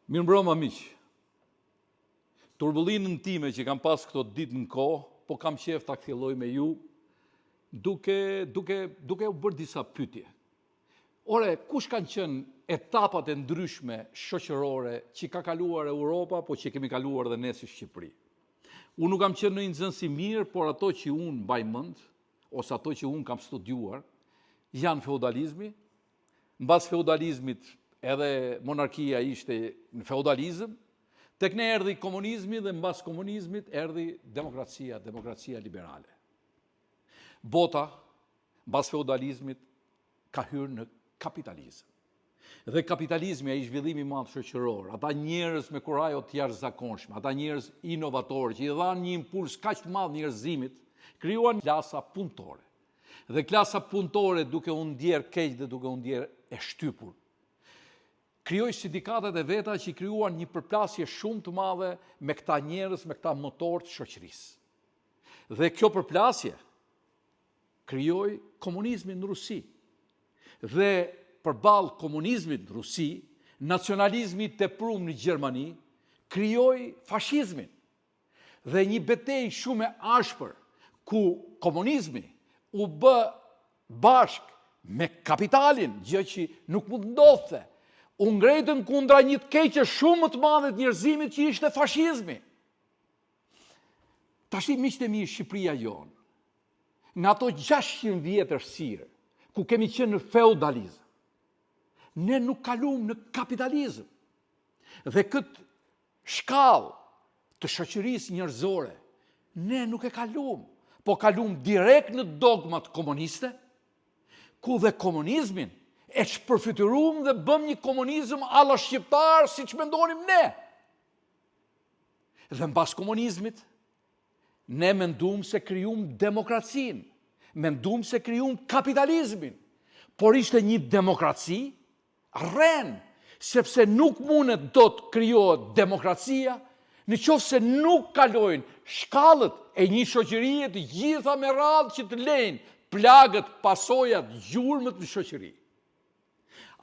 Mirëmbrëma miq. Turbullinën time që kam pas këto ditë në kohë, po kam qef ta filloj me ju, duke u bërë disa pyetje. Ore, kush kanë qenë etapat e ndryshme shoqërore që ka kaluar Europa, po që kemi kaluar dhe ne si Shqipëri? Unë nuk kam qenë në një nxënës i mirë, por ato që unë mbaj mend, ose ato që unë kam studiuar, janë feudalizmi. Mbas feudalizmit edhe monarkia ishte në feudalizëm, tek ne erdhi komunizmi dhe mbas komunizmit erdhi demokracia liberale. Bota, mbas feudalizmit, ka hyrë në kapitalizëm. Dhe kapitalizmi ai zhvillimi i madh shoqëror, ata njerëz me kurajo të jashtëzakonshme, ata njerëz inovatorë që i dhanë një impuls kaq të madh njerëzimit, krijuan klasa punëtore. Dhe klasa punëtore duke u ndjer keq dhe duke u ndjer e shtypur, krijoi sindikatet e veta që krijuan një përplasje shumë të madhe me këta njerëz, me këta motor të shoqërisë. Dhe kjo përplasje krijoi komunizmin në Rusi. Dhe përballë komunizmit në Rusi, nacionalizmi i tepruar në Gjermani krijoi fashizmin. Dhe një betejë shumë e ashpër ku komunizmi u bë bashk me kapitalin, gjë që nuk mund ndodhte, u ngretën kundra një të keqe shumë më të madhe të njerëzimit që ishte fashizmi. Tashi miqtë e mi, Shqipëria jonë, në ato 600 vjet errësirë, ku kemi qenë në feudalizëm, ne nuk kalum në kapitalizëm. Dhe këtë shkallë të shoqërisë njerëzore, ne nuk e kalum, po kalum direkt në dogmat komuniste, ku dhe komunizmin e shpërfytyruam dhe bëm një komunizëm alla shqiptar si që mendonim ne. Dhe mbas komunizmit, ne mendum se krijuam demokracinë, mendum se krijuam kapitalizmin, por ishte një demokraci rren, sepse nuk mundet do të krijohet demokracia në qoftë se nuk kalojnë shkallët e një shoqërie të gjitha me radhë që të lejnë plagët, pasojat, gjurmët në shoqëri.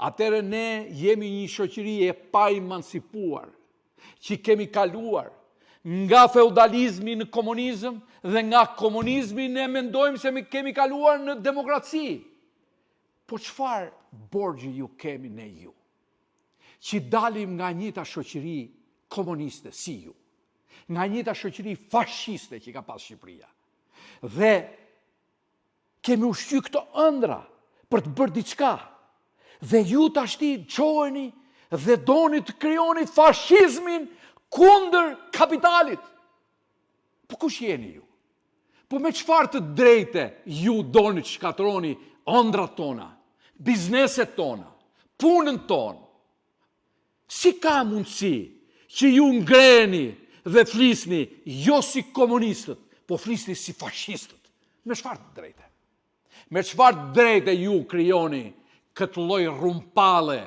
Atëherë ne jemi një shoqëri e pa emancipuar, që kemi kaluar nga feudalizmi në komunizëm dhe nga komunizmi ne mendojmë se kemi kaluar në demokraci. Po çfarë borxhi ju kemi ne ju? Që dalim nga njëta shoqëri komuniste si ju, nga njëta shoqëri fashiste që ka pas Shqipëria. Dhe kemi ushqy këto ëndra për të bërë diçka. Dhe ju tashti qoheni dhe doni të krijoni fashizmin kundër kapitalit. Po kush jeni ju? Po me çfarë të drejte ju doni të shkatroni ëndrat tona, bizneset tona, punën tonë? Si ka mundësi që ju ngreni dhe flisni jo si komunistët, po flisni si fashistët? Me çfarë të drejte? Me çfarë drejte ju krijoni këtë lloj rrumpale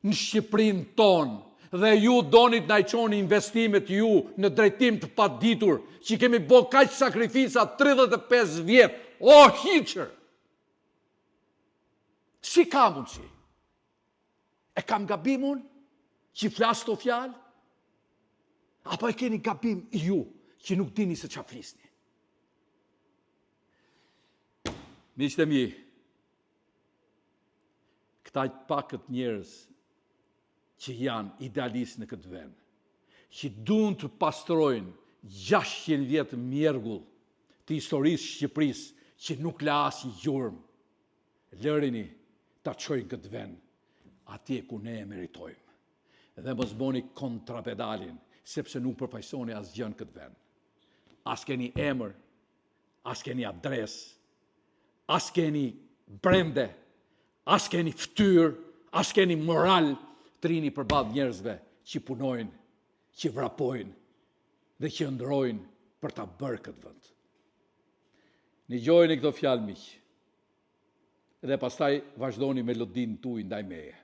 në Shqipërinë tonë dhe ju donit na i çoni investimet ju në drejtim të paditur që kemi bërë kaq sakrifica 35 vjet. O hiqër! Si ka mundësi? E kam gabim unë që flas këto fjalë? Apo e keni gabim ju që nuk dini se çfarë flisni? Miqtë e mi, këta pakët njerëz që janë idealistë në këtë vend, që duan të pastrojnë 600 vjet mjergull të historisë Shqipërisë që nuk la as një gjurmë, lërini ta çojnë këtë vend atje ku ne e meritojmë. Dhe mos bëni kontrapedalin, sepse nuk përfaqësoni asgjë në këtë vend. As keni emër, as keni adresë, as keni brende, as keni fytyrë, as keni moral të rini përballë njerëzve që punojnë, që vrapojnë dhe që ndrojnë për ta bërë këtë vend. Nigjojeni këto fjalë miq. Dhe pastaj vazhdoni melodinë tuaj ndaj meje.